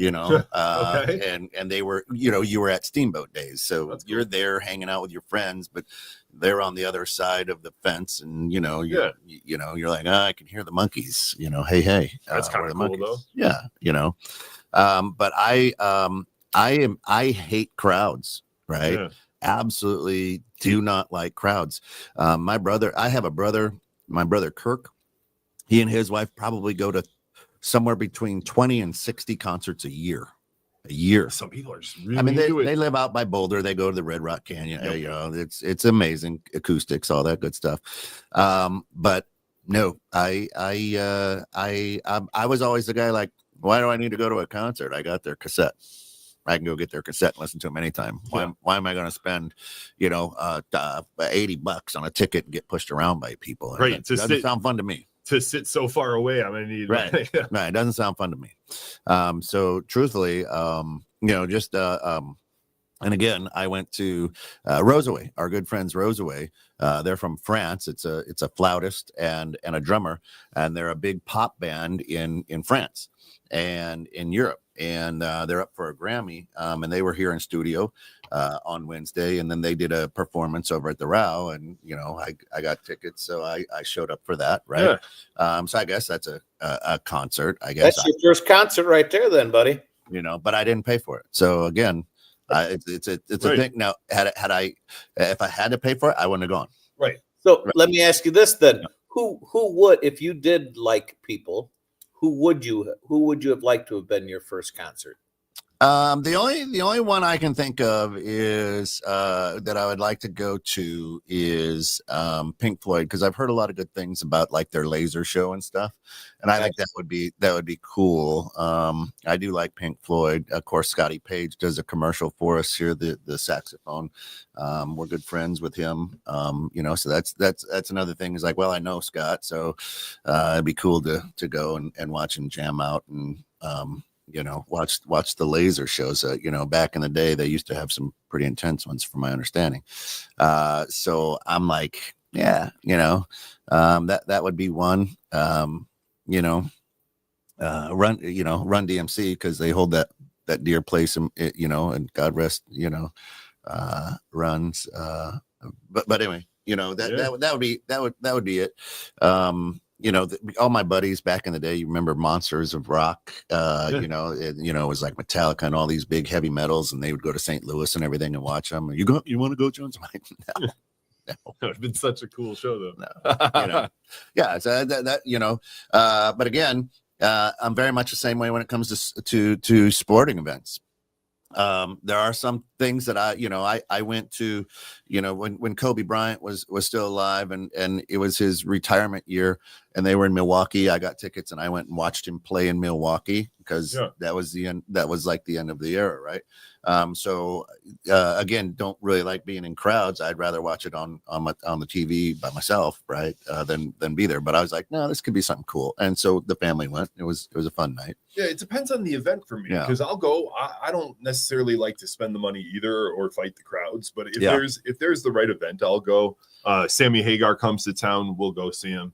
Okay. And they were, you were at Steamboat Days, so you're there hanging out with your friends, but they're on the other side of the fence, and you're like, I can hear the Monkees, hey, that's kind of cool though. Yeah, but I hate crowds, right? absolutely do not like crowds. I have a brother, my brother Kirk. He and his wife probably go to somewhere between 20 and 60 concerts a year. Some people are just really I mean, into it. they live out by Boulder. They go to the Red Rock Canyon. Yep. You know, it's amazing acoustics, all that good stuff. But no, I was always the guy like, why do I need to go to a concert? I got their cassette. I can go get their cassette and listen to them anytime. Why am I going to spend, $80 on a ticket and get pushed around by people? Right. It doesn't sound fun to me. To sit so far away, I'm gonna need right. Right. It doesn't sound fun to me. So truthfully, and again, I went to Rosaway, our good friends Rosaway. They're from France. It's a flautist and a drummer, and they're a big pop band in France and in Europe. And they're up for a Grammy. And they were here in studio on Wednesday, and then they did a performance over at the Row. And I got tickets, so I showed up for that. Right. Yeah. So I guess that's a concert. I guess that's your first concert right there, then, buddy. But I didn't pay for it. So again. It's a thing. Now, if I had to pay for it, I wouldn't have gone. Right. So let me ask you this then: Who would, if you did like people, who would you have liked to have been your first concert? The only one I can think of is that I would like to go to is Pink Floyd, because I've heard a lot of good things about like their laser show and stuff, and I think that would be cool. I do like Pink Floyd. Of course, Scotty Page does a commercial for us here, the saxophone. We're good friends with him. So that's another thing is like, well, I know Scott, so it'd be cool to go and watch him jam out and watch the laser shows. Back in the day, they used to have some pretty intense ones, from my understanding. So I'm like, that would be one. Run DMC, because they hold that dear place, and God rest, Runs. But anyway, that would be it. All my buddies back in the day, you remember Monsters of Rock, it was like Metallica and all these big heavy metals, and they would go to St. Louis and everything and watch them. You want to go, Jones? I'm like, no. It's been such a cool show, though. No, yeah. So but again, I'm very much the same way when it comes to sporting events. There are some things that I went to, when Kobe Bryant was still alive, and it was his retirement year, and they were in Milwaukee. I got tickets and I went and watched him play in Milwaukee, because that was the end. That was like the end of the era, right? So again, don't really like being in crowds. I'd rather watch it on the TV by myself, right? Than be there. But I was like, no, this could be something cool. And so the family went. It was a fun night. Yeah, it depends on the event for me, because I'll go. I don't necessarily like to spend the money either or fight the crowds. But if there's the right event, I'll go. Sammy Hagar comes to town, we'll go see him.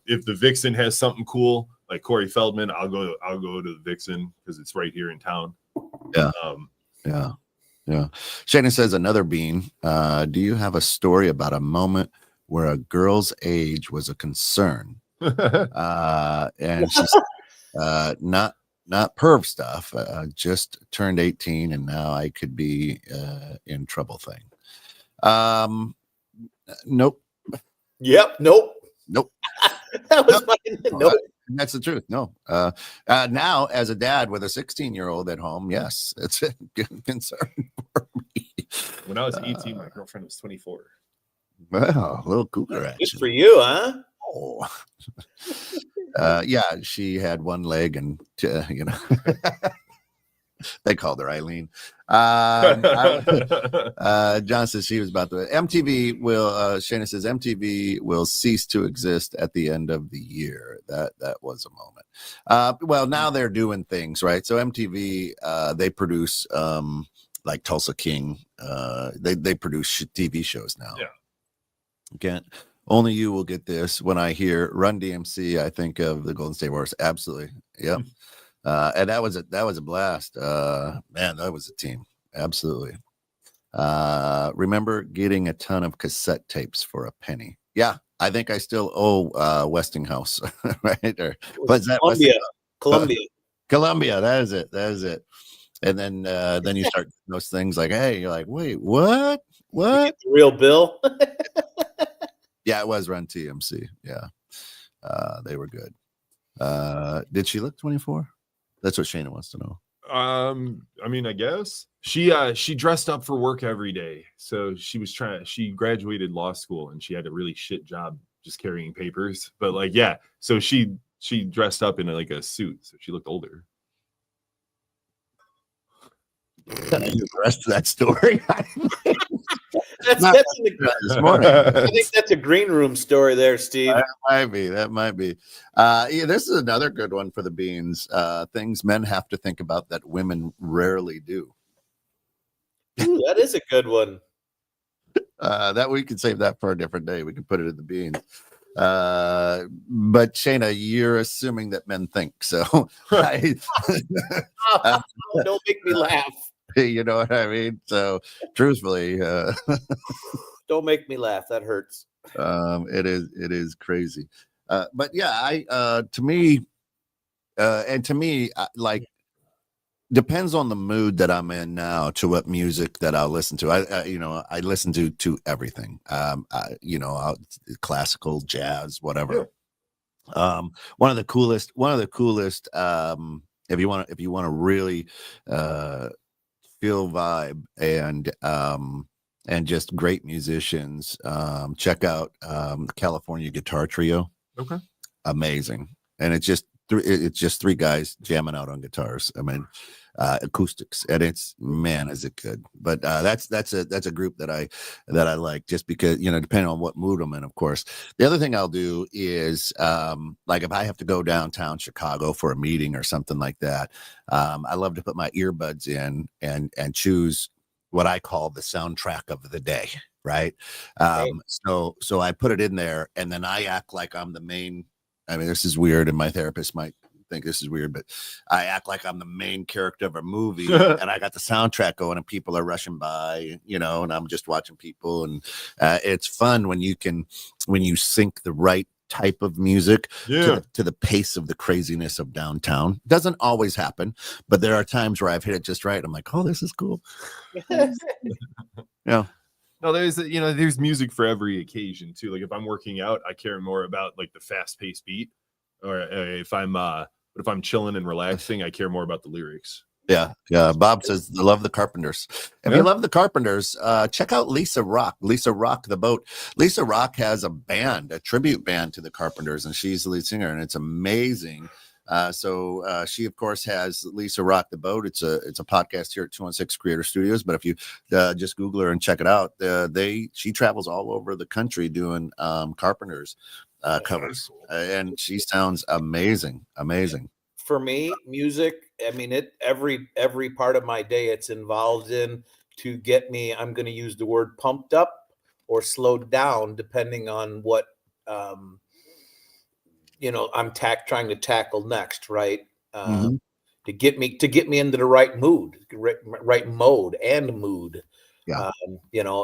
If the Vixen has something cool like Corey Feldman, I'll go to the Vixen because it's right here in town. Yeah. Yeah. Shannon says, another bean. Do you have a story about a moment where a girl's age was a concern? And she's not perv stuff. Just turned 18 and now I could be in trouble thing. Nope. Yep. Nope. That was mine. Nope. That's the truth. No. Now, as a dad with a 16-year-old at home, yes, it's a good concern for me. When I was 18, my girlfriend was 24. Well, a little cougar action. Good for you, huh? Oh. Yeah, she had one leg, and they called her Eileen. John says she was about to. MTV will. Shana says MTV will cease to exist at the end of the year. That was a moment. Well, now they're doing things right. So MTV, they produce like Tulsa King. They produce TV shows now. Yeah. Can't. Only you will get this. When I hear Run DMC, I think of the Golden State Warriors. Absolutely. Yep. And that was a blast. Man, that was a team. Absolutely. Remember getting a ton of cassette tapes for a penny. Yeah, I think I still owe Westinghouse, right? Or was that Columbia? That is it. And then you start those things like, hey, you're like, wait, what? What? The real bill. Yeah, it was Run TMC. Yeah. They were good. Did she look 24? That's what Shayna wants to know. I mean, I guess she dressed up for work every day. So she graduated law school and she had a really shit job just carrying papers. But like, yeah, so she dressed up in like a suit, so she looked older. The rest of that story. That's This morning. I think that's a green room story there, Steve. That might be. Yeah, this is another good one for the beans. Things men have to think about that women rarely do. Ooh, that is a good one. That we can save that for a different day. We can put it in the beans. But Shayna, you're assuming that men think so. Right? Don't make me laugh. You know what I mean? So truthfully, Don't make me laugh. That hurts. it is crazy. But yeah, to me, like, depends on the mood that I'm in now to what music that I'll listen to. I listen to everything. Classical, jazz, whatever. Yeah. One of the coolest, if you want to really feel vibe and just great musicians, check out California Guitar Trio. Okay. Amazing. And it's just three guys jamming out on guitars. I mean, acoustics, and it's, man, is it good. But that's a group that I like, just because, depending on what mood I'm in, of course. The other thing I'll do is like if I have to go downtown Chicago for a meeting or something like that, I love to put my earbuds in and choose what I call the soundtrack of the day. Right. So I put it in there, and then I act like I'm the main. I mean, this is weird, and my therapist might think this is weird, but I act like I'm the main character of a movie, and I got the soundtrack going, and people are rushing by, and I'm just watching people, and it's fun when you sync the right type of music to the pace of the craziness of downtown. Doesn't always happen, but there are times where I've hit it just right. I'm like, oh, this is cool. Yeah. No, there's music for every occasion too. Like if I'm working out, I care more about like the fast-paced beat, or if I'm chilling and relaxing, I care more about the lyrics. Yeah. Bob says, I love the Carpenters. If you love the Carpenters, check out Lisa Rock. Lisa Rock, the Boat. Lisa Rock has a tribute band to the Carpenters, and she's the lead singer, and it's amazing. So she, of course, has Lisa Rock the Boat. It's a podcast here at 216 Creator Studios. But if you just Google her and check it out, she travels all over the country doing Carpenters covers, and she sounds amazing. For me, music, I mean, every part of my day it's involved in to get me, I'm going to use the word pumped up or slowed down, depending on what I'm trying to tackle next, right? To get me into the right mood, right mode and mood. Yeah.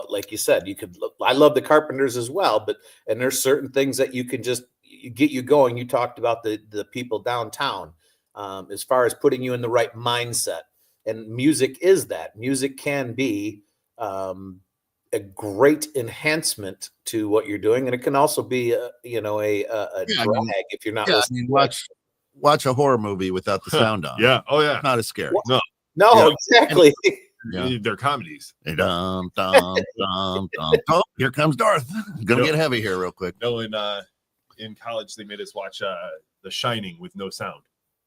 Like you said, I love the Carpenters as well, and there's certain things that you can just get you going. You talked about the people downtown, as far as putting you in the right mindset, and music is that. Music can be a great enhancement to what you're doing, and it can also be a drag if you're not listening. Watch a horror movie without the sound on. Yeah. Oh yeah. Not as scary. No, exactly. They're comedies. Dum, dum, dum, dum. Oh, here comes Darth. Gonna get heavy here real quick. No, in college they made us watch The Shining with no sound,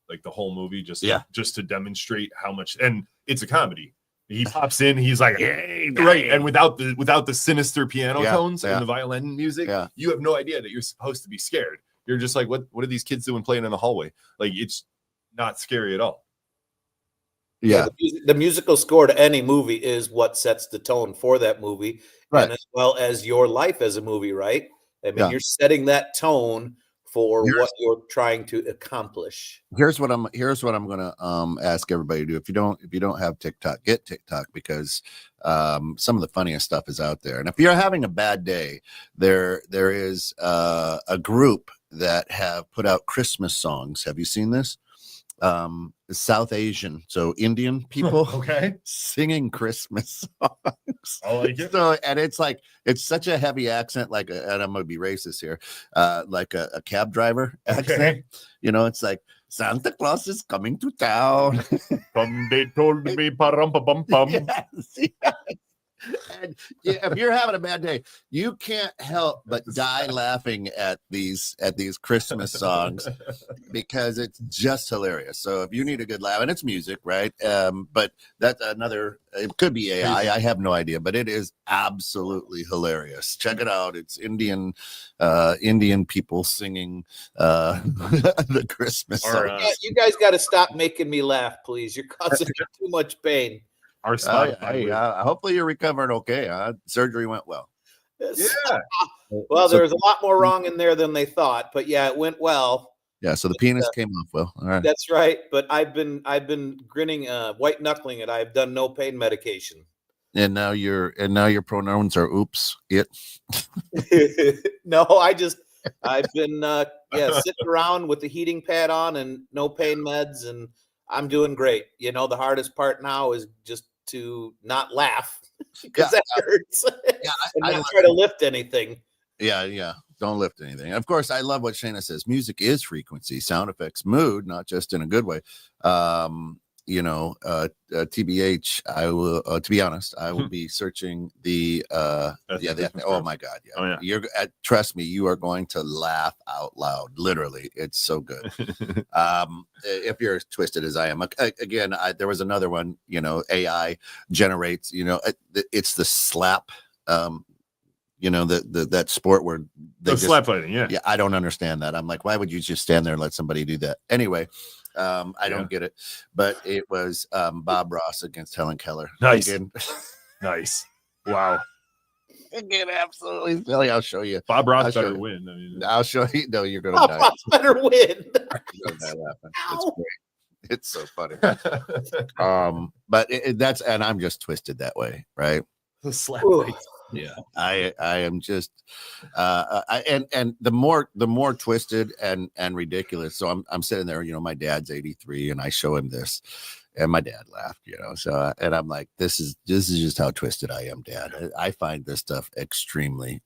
like the whole movie, just to demonstrate how much. And it's a comedy. He pops in, he's like, hey, right, and without the sinister piano tones and the violin music, you have no idea that you're supposed to be scared. You're just like, what are these kids doing playing in the hallway? Like, it's not scary at all. Yeah. The musical score to any movie is what sets the tone for that movie, right? And as well as your life as a movie, right? I mean, you're setting that tone for what you're trying to accomplish. Here's what I'm gonna ask everybody to do. If you don't have TikTok, get TikTok, because some of the funniest stuff is out there. And if you're having a bad day, there is a group that have put out Christmas songs. Have you seen this? South Asian, so Indian people Okay. singing Christmas songs. I like it. So, and it's like, it's such a heavy accent, like, and I'm going to be racist here, like a cab driver accent. You know, it's like, Santa Claus is coming to town. They told me, pa-rum-pa-bum-pum. Yes, yes. And if you're having a bad day, you can't help but die laughing at these Christmas songs because it's just hilarious. So if you need a good laugh, and it's music, right? But that's another. It could be AI. I have no idea, but it is absolutely hilarious. Check it out. It's Indian people singing the Christmas song. You guys got to stop making me laugh, please. You're causing me too much pain. Our Spotify. Hopefully you're recovering okay. Surgery went well. Yeah. Well, there was a lot more wrong in there than they thought, but yeah, it went well. Yeah, so the penis came off well. All right. That's right. But I've been grinning, white knuckling it. I've done no pain medication. And now your pronouns are oops, it. No, I've been sitting around with the heating pad on and no pain meds, and I'm doing great. You know, the hardest part now is just to not laugh because that hurts. Yeah, and not try to lift anything. Yeah. Don't lift anything. Of course, I love what Shayna says. Music is frequency, sound effects, mood, not just in a good way. TBH, I will, to be honest, I will be searching the oh my God. Yeah. Oh, yeah. You're trust me, you are going to laugh out loud. Literally. It's so good. If you're as twisted as I am, again, there was another one, AI generates, it's the slap, that sport where they slap fighting. Yeah. I don't understand that. I'm like, why would you just stand there and let somebody do that? Anyway, I don't get it, but it was Bob Ross against Helen Keller. Nice. Again. Nice. Wow. Again, absolutely silly. I'll show you. Bob Ross better win. I mean, I'll show you. No, you're gonna Bob die. Ross better win. You're gonna die laughing. It's great. It's so funny. But that's, and I'm just twisted that way, right? The slap fight. Yeah, I am just and the more twisted and ridiculous. So I'm sitting there, my dad's 83 and I show him this and my dad laughed, so and I'm like, this is just how twisted I am, Dad. I find this stuff extremely,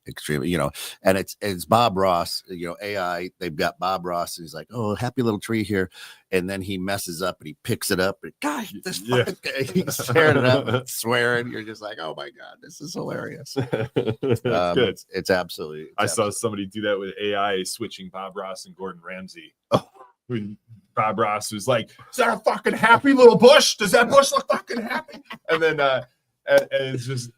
and it's Bob Ross, AI, they've got Bob Ross and he's like, oh, happy little tree here. And then he messes up and he picks it up and gosh, this fucking guy, he's tearing it up and swearing. You're just like, oh my God, this is hilarious. Good. It's absolutely. I saw somebody do that with AI switching Bob Ross and Gordon Ramsay. Oh. When Bob Ross was like, is that a fucking happy little bush? Does that bush look fucking happy? And then it was just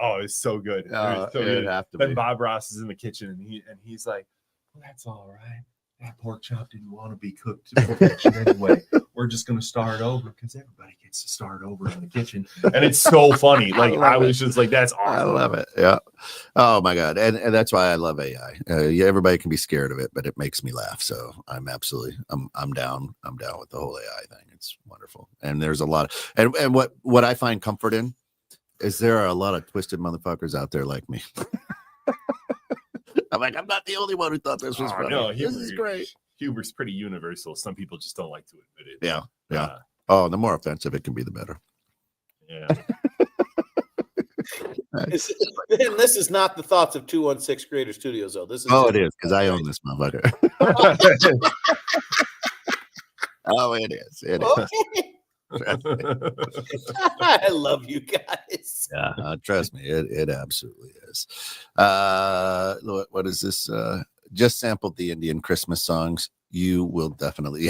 it's so good. Then Bob Ross is in the kitchen and he's like, well, that's all right. That pork chop didn't want to be cooked in the kitchen anyway. We're just gonna start over because everybody gets to start over in the kitchen. And it's so funny. Like I was just like, that's awesome. I love it. Yeah. Oh my God. And that's why I love AI. Everybody can be scared of it, but it makes me laugh. So I'm down with the whole AI thing. It's wonderful. And there's a lot of, and what I find comfort in is there are a lot of twisted motherfuckers out there like me. I'm like, I'm not the only one who thought this was funny. No, this is great. Humor's pretty universal. Some people just don't like to admit it. Yeah. The more offensive it can be, the better. Yeah. This is not the thoughts of 216 Creator Studios, though. This is it is because I own this motherfucker. It is. It is. I love you guys. Yeah, trust me, it absolutely is. What is this? Just sampled the Indian Christmas songs. You will definitely.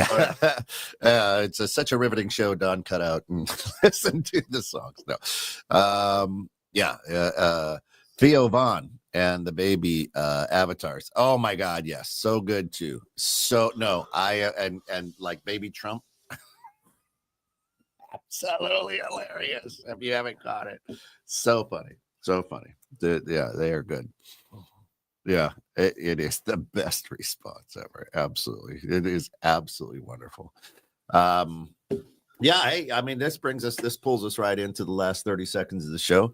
It's such a riveting show. Don, cut out and listen to the songs. No, Theo Vaughn and the baby avatars. Oh my God, yes, so good too. So no, and like Baby Trump. Absolutely hilarious if you haven't caught it. So funny. They are good. Yeah, it is the best response ever. Absolutely. It is absolutely wonderful. Yeah, I mean, this pulls us right into the last 30 seconds of the show.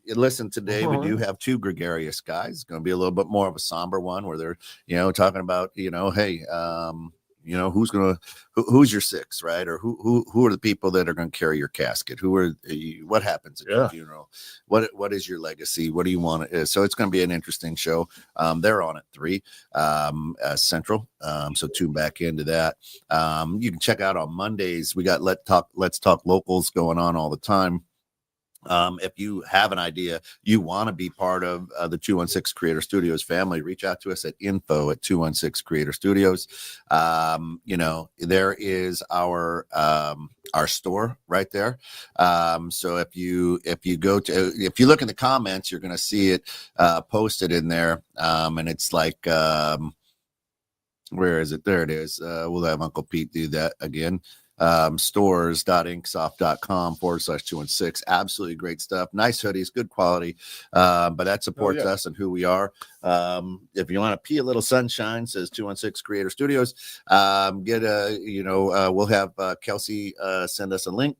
Listen, today we do have two gregarious guys. It's going to be a little bit more of a somber one where they're, talking about, hey, who's your six, right? Or who are the people that are going to carry your casket? What happens at your funeral? What is your legacy? What do you want? So it's going to be an interesting show. They're on at 3 Central. So tune back into that. You can check out on Mondays. We got Let's Talk Locals going on all the time. If you have an idea, you want to be part of the 216 Creator Studios family, reach out to us at info@216 Creator Studios. There is our store right there. So if you look in the comments, you're going to see it posted in there. And it's like, where is it? There it is. We'll have Uncle Pete do that again. Stores.inksoft.com/216. Absolutely great stuff. Nice hoodies, good quality. But that supports us and who we are. If you want to pee a little sunshine, says 216 Creator Studios. We'll have Kelsey send us a link.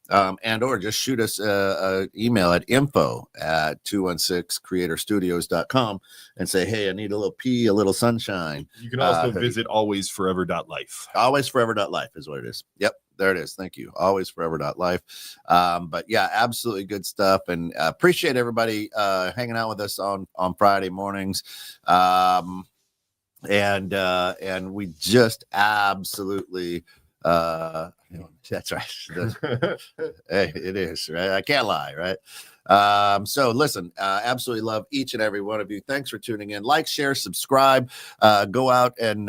Or just shoot us an email at info@216creatorstudios.com and say, hey, I need a little pee, a little sunshine. You can also visit alwaysforever.life. Alwaysforever.life is what it is. Yep, there it is. Thank you. Alwaysforever.life. But yeah, absolutely good stuff. And appreciate everybody hanging out with us on Friday mornings. And we just absolutely that's right. Hey, it is right. I can't lie, right? So listen, absolutely love each and every one of you. Thanks for tuning in. Like, share, subscribe. Go out and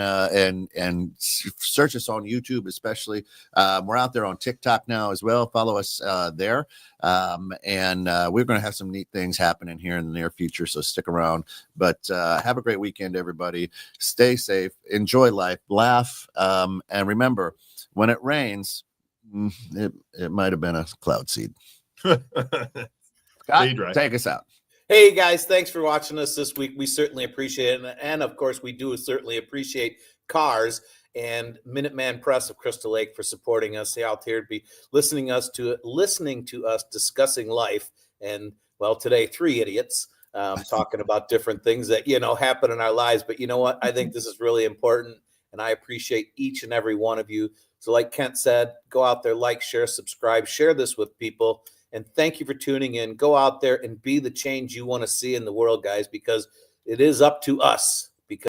search us on YouTube, especially. We're out there on TikTok now as well. Follow us there. And we're going to have some neat things happening here in the near future. So stick around. But have a great weekend, everybody. Stay safe. Enjoy life. Laugh. And remember, when it rains, it might have been a cloud seed. Scott, take us out. Hey guys, thanks for watching us this week. We certainly appreciate it. And of course, we do certainly appreciate Cars and Minuteman Press of Crystal Lake for supporting us out here, be listening to us discussing life. And well, today, 3 idiots talking about different things that, happen in our lives. But you know what? I think this is really important. And I appreciate each and every one of you. So like Kent said, go out there, like, share, subscribe, share this with people. And thank you for tuning in. Go out there and be the change you want to see in the world, guys, because it is up to us.